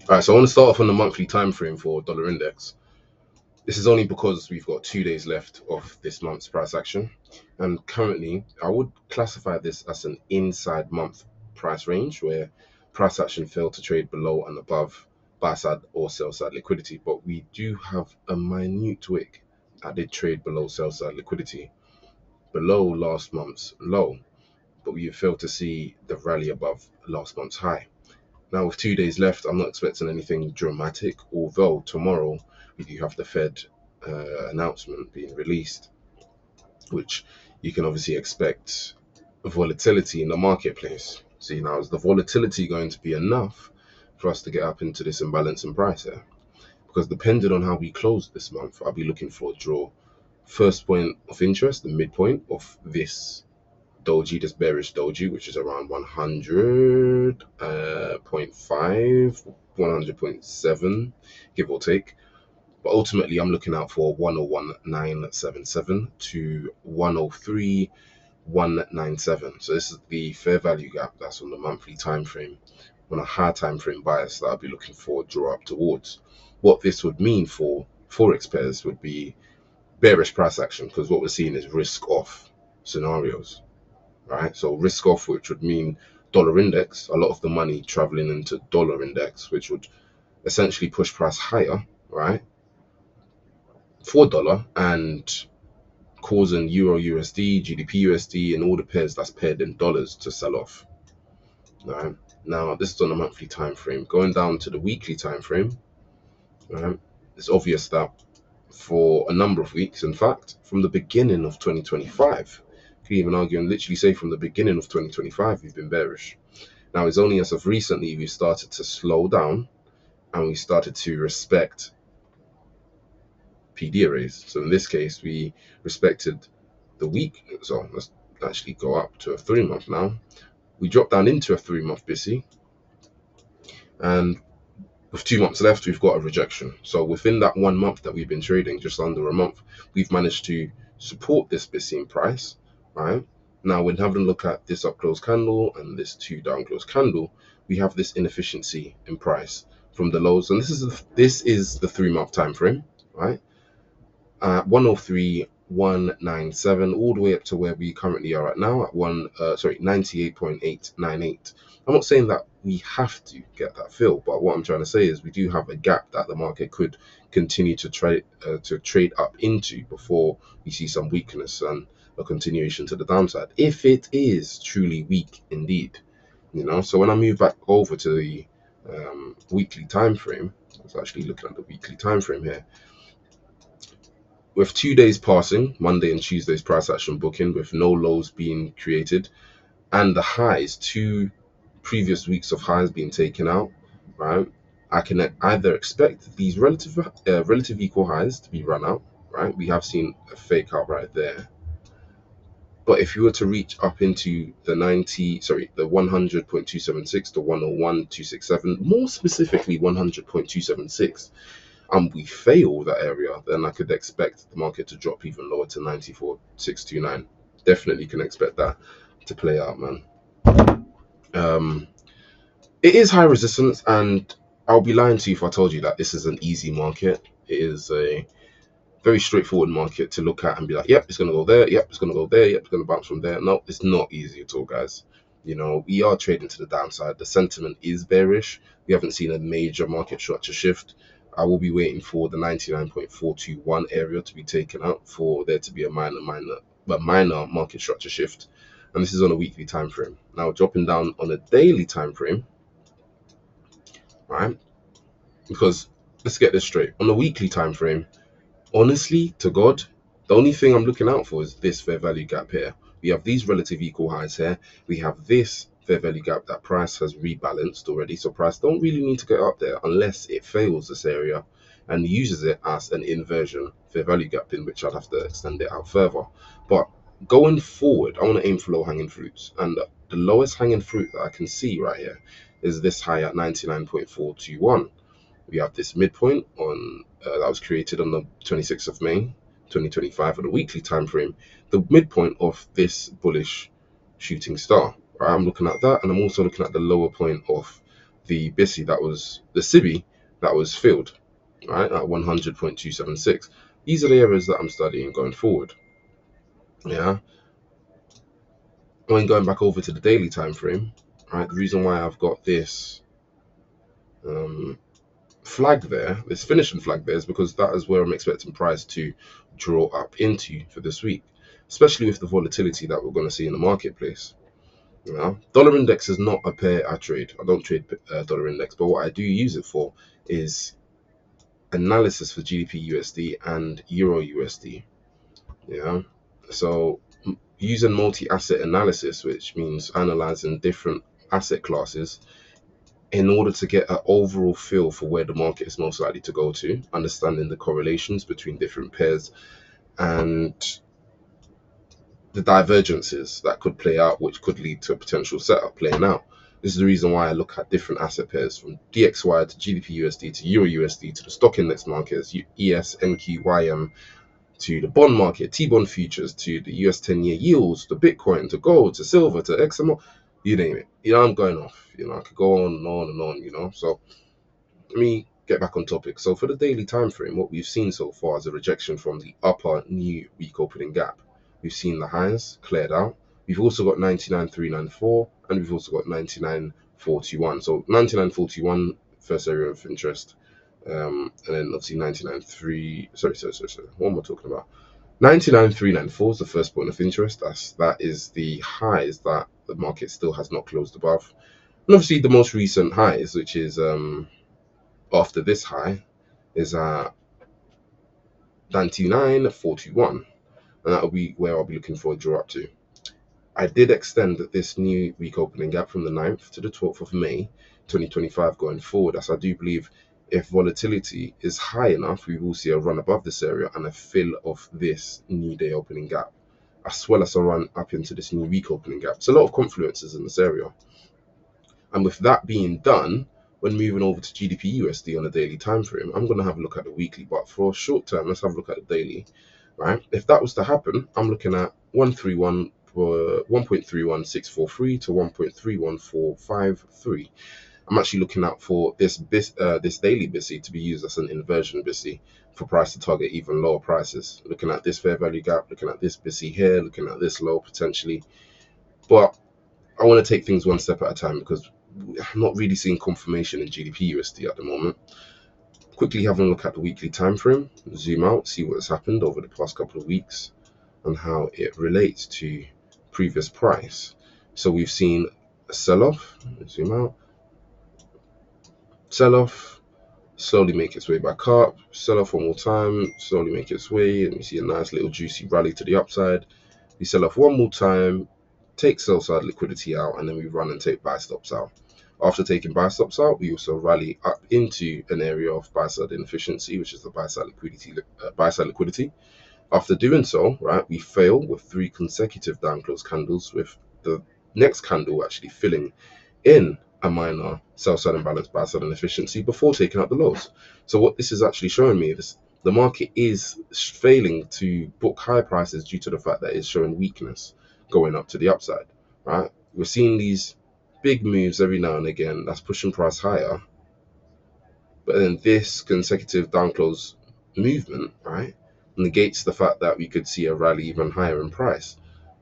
All right, so I want to start off on the monthly time frame for dollar index. This is only because we've got 2 days left of this month's price action, and currently I would classify this as an inside month price range where price action failed to trade below and above buy side or sell side liquidity. But we do have a minute wick that did trade below sell side liquidity, below last month's low, but we failed to see the rally above last month's high. Now, with 2 days left, I'm not expecting anything dramatic, although tomorrow we do have the Fed announcement being released, which you can obviously expect volatility in the marketplace. See, now, is the volatility going to be enough for us to get up into this imbalance in price here? Because depending on how we close this month, I'll be looking for a draw. First point of interest, the midpoint of this doji, this bearish doji, which is around 100.5, 100.7, give or take. But ultimately, I'm looking out for 101.977 to 103.197. So this is the fair value gap that's on the monthly time frame. On a high time frame bias that I'll be looking for draw up towards. What this would mean for forex pairs would be bearish price action, because what we're seeing is risk off scenarios. Right? So risk off, which would mean dollar index, a lot of the money traveling into dollar index, which would essentially push price higher, right? For dollar and causing Euro USD, GBP USD, and all the pairs that's paired in dollars to sell off. Right? Now, this is on a monthly time frame. Going down to the weekly time frame, right? It's obvious that for a number of weeks, in fact, from the beginning of 2025, you can even argue and literally say from the beginning of 2025, we've been bearish. Now, it's only as of recently we started to slow down and we started to respect PD arrays. So in this case, we respected the week. So let's actually go up to a 3-month now. We dropped down into a 3-month BISI, and with 2 months left, we've got a rejection. So within that 1 month that we've been trading, just under a month, we've managed to support this BISI in price, right? Now, when having a look at this up close candle and this 2 down close candle, we have this inefficiency in price from the lows, and this is the 3-month time frame, right? 103.197 all the way up to where we currently are at now at 98.898. I'm not saying that we have to get that fill, but what I'm trying to say is we do have a gap that the market could continue to trade up into before we see some weakness and a continuation to the downside, if it is truly weak indeed. So when I move back over to the weekly time frame, I was actually looking at the weekly time frame here. With 2 days passing, Monday and Tuesday's price action booking, with no lows being created, and the highs, 2 previous weeks of highs being taken out, right? I can either expect these relative equal highs to be run out, right? We have seen a fake out right there. But if you were to reach up into the 100.276 to 101.267, more specifically 100.276, and we fail that area, then I could expect the market to drop even lower to 94.629. Definitely can expect that to play out, man. It is high resistance, and I'll be lying to you if I told you that this is an easy market. It is a very straightforward market to look at and be like, yep, it's going to go there, yep, it's going to go there, yep, it's going to bounce from there. No, it's not easy at all, guys. We are trading to the downside. The sentiment is bearish. We haven't seen a major market structure shift. I will be waiting for the 99.421 area to be taken out for there to be a minor market structure shift. And this is on a weekly time frame. Now, dropping down on a daily time frame, right? Because let's get this straight. On the weekly time frame, honestly, to God, the only thing I'm looking out for is this fair value gap here. We have these relative equal highs here. We have this fair value gap that price has rebalanced already. So price don't really need to get up there unless it fails this area and uses it as an inversion fair value gap, in which I'd have to extend it out further. But going forward, I want to aim for low hanging fruits. And the lowest hanging fruit that I can see right here is this high at 99.421. We have this midpoint on that was created on the 26th of May 2025 on a weekly time frame, the midpoint of this bullish shooting star, right? I'm looking at that, and I'm also looking at the lower point of the BISI that was the CIBI that was filled, right, at 100.276. These are the areas that I'm studying going forward. Yeah. When going back over to the daily time frame, right, the reason why I've got this um, flag there, this finishing flag there, is because that is where I'm expecting price to draw up into for this week, especially with the volatility that we're going to see in the marketplace. You know, dollar index is not a pair I trade. I don't trade dollar index, but what I do use it for is analysis for GBP USD and Euro USD. Yeah, so using multi-asset analysis, which means analyzing different asset classes in order to get an overall feel for where the market is most likely to go to, understanding the correlations between different pairs and the divergences that could play out, which could lead to a potential setup playing out. This is the reason why I look at different asset pairs from DXY to GBP USD to Euro USD to the stock index markets, ES, NQ, YM, to the bond market, T-bond futures, to the US 10-year yields, to Bitcoin, to gold, to silver, to XMO, you name it. You know, I'm going off. You know, I could go on and on and on, you know. So let me get back on topic. So for the daily time frame, what we've seen so far is a rejection from the upper new week opening gap. We've seen the highs cleared out. We've also got 99,394 and we've also got 99,421. So 99,421 first area of interest. And then obviously 99,3. Sorry. What am I talking about? 99,394 is the first point of interest. That is the highs that the market still has not closed above. And obviously the most recent highs, which is after this high, is at 99,421, and that will be where I'll be looking for a draw up to. I did extend this new week opening gap from the 9th to the 12th of May 2025 going forward, as I do believe if volatility is high enough, we will see a run above this area and a fill of this new day opening gap, as well as a run up into this new week opening gap. It's a lot of confluences in this area. And with that being done, when moving over to GBP USD on a daily time frame, I'm going to have a look at the weekly. But for a short term, let's have a look at the daily, right? If that was to happen, I'm looking at 1.31643 to 1.31453. I'm actually looking out for this daily BISI to be used as an inversion BISI for price to target even lower prices. Looking at this fair value gap, looking at this BISI here, looking at this low potentially. But I want to take things one step at a time because I'm not really seeing confirmation in GBP USD at the moment. Quickly having a look at the weekly time frame, zoom out, see what has happened over the past couple of weeks and how it relates to previous price. So we've seen a sell-off, zoom out, sell-off, slowly make its way back up, sell off one more time, slowly make its way, and we see a nice little juicy rally to the upside. We sell off one more time, take sell side liquidity out, and then we run and take buy stops out. After taking buy stops out, we also rally up into an area of buy side inefficiency, which is the buy side liquidity. After doing so, right, we fail with 3 consecutive down close candles, with the next candle actually filling in a minor sell side imbalance, buy side inefficiency before taking out the lows. So what this is actually showing me is the market is failing to book high prices due to the fact that it's showing weakness going up to the upside, right? We're seeing these big moves every now and again that's pushing price higher, but then this consecutive down close movement, right, negates the fact that we could see a rally even higher in price,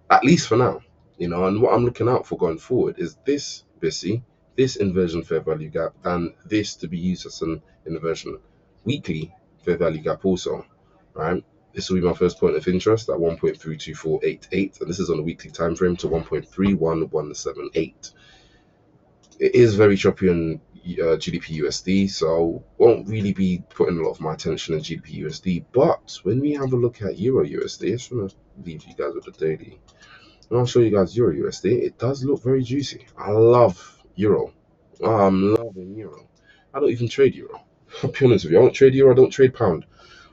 at least for now, you know. And what I'm looking out for going forward is this BISI, this inversion fair value gap, and this to be used as an inversion weekly fair value gap also, right? This will be my first point of interest at 1.32488, and this is on a weekly time frame to 1.31178. It is very choppy on GBP USD, so won't really be putting a lot of my attention on GBP USD. But when we have a look at Euro USD, I just want to leave you guys with the daily. And I'll show you guys Euro USD. It does look very juicy. I love Euro. I'm loving Euro. I don't even trade Euro. I'll be honest with you. I don't trade Euro. I don't trade pound.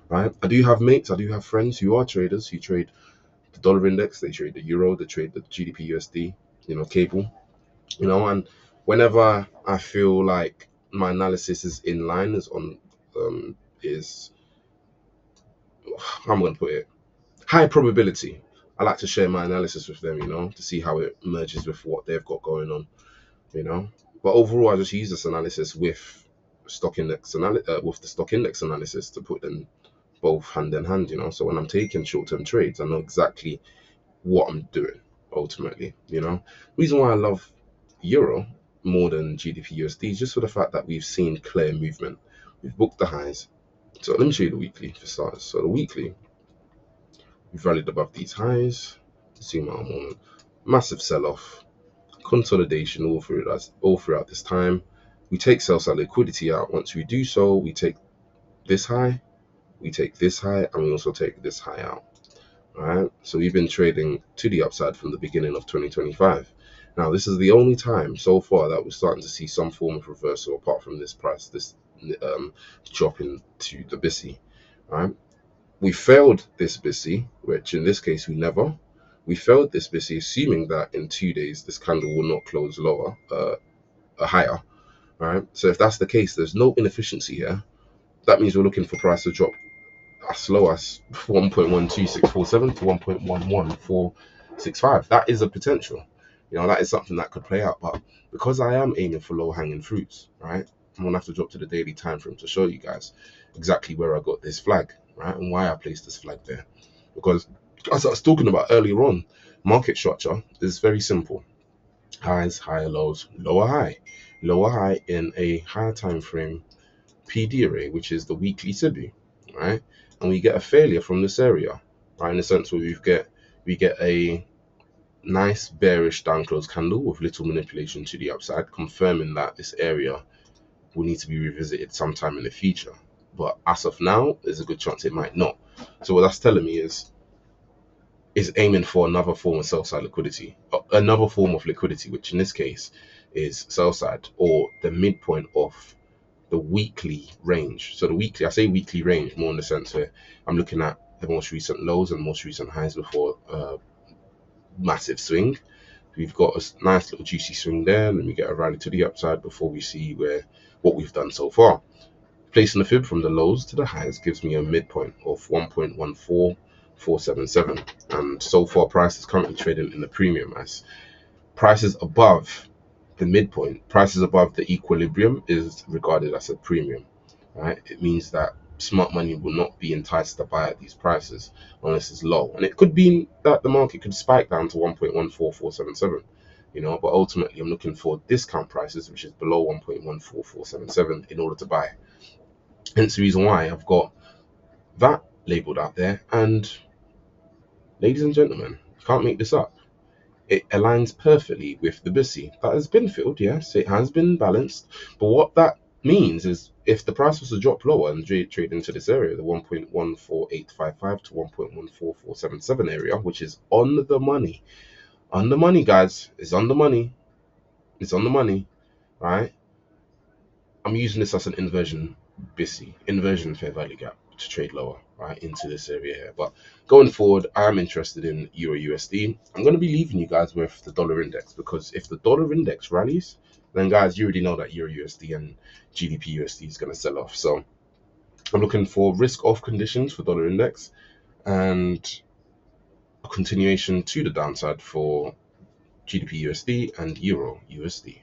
Right? I do have mates. I do have friends who are traders who trade the dollar index. They trade the Euro. They trade the GBP USD. You know, cable. You know, and whenever I feel like my analysis is in line, is how I'm gonna put it, high probability. I like to share my analysis with them, you know, to see how it merges with what they've got going on, you know. But overall, I just use this analysis with with the stock index analysis to put them both hand in hand. So when I'm taking short-term trades, I know exactly what I'm doing ultimately. Reason why I love euro more than GDP USD is just for the fact that we've seen clear movement. We've booked the highs. So let me show you the weekly for starters. So the weekly, we've rallied above these highs. Zoom out a moment. Massive sell-off, consolidation all throughout this time. We take sell side liquidity out. Once we do so, we take this high, we take this high, and we also take this high out. All right. So we've been trading to the upside from the beginning of 2025. Now, this is the only time so far that we're starting to see some form of reversal apart from this drop into the BISI. All right. We failed this BISI, which in this case we failed this BISI, assuming that in 2 days this candle will not close lower, higher. Right. So if that's the case, there's no inefficiency here. That means we're looking for price to drop as low as 1.12647 to 1.11465. That is a potential. That is something that could play out. But because I am aiming for low hanging fruits, right, I'm gonna have to drop to the daily time frame to show you guys exactly where I got this flag, right, and why I placed this flag there. Because as I was talking about earlier on, market structure is very simple: highs, higher lows, lower high in a higher time frame PD array, which is the weekly SIBI, right? And we get a failure from this area, right? In the sense where we get a nice bearish down close candle with little manipulation to the upside, confirming that this area will need to be revisited sometime in the future. But as of now, there's a good chance it might not. So what that's telling me is aiming for another form of sell side liquidity, which in this case is sell side or the midpoint of the weekly range. So the weekly, I say weekly range more in the sense where I'm looking at the most recent lows and most recent highs before massive swing. We've got a nice little juicy swing there, and then we get a rally to the upside before we see what we've done so far. Placing the fib from the lows to the highs gives me a midpoint of 1.14477, and so far price is currently trading in the premium as prices above the midpoint, prices above the equilibrium is regarded as a premium, right? It means that smart money will not be enticed to buy at these prices unless it's low. And it could be that the market could spike down to 1.14477, but ultimately I'm looking for discount prices, which is below 1.14477 in order to buy. Hence the reason why I've got that labeled out there. And ladies and gentlemen, you can't make this up. It aligns perfectly with the BISI. That has been filled, yes, it has been balanced. But what that means is if the price was to drop lower and trade into this area, the 1.14855 to 1.14477 area, which is on the money, guys, it's on the money, right? I'm using this as an inversion fair value gap to trade lower, right, into this area here. But going forward, I am interested in Euro USD. I'm going to be leaving you guys with the dollar index, because if the dollar index rallies, then guys, you already know that Euro USD and GBP USD is going to sell off. So I'm looking for risk off conditions for dollar index and a continuation to the downside for GBP USD and Euro USD.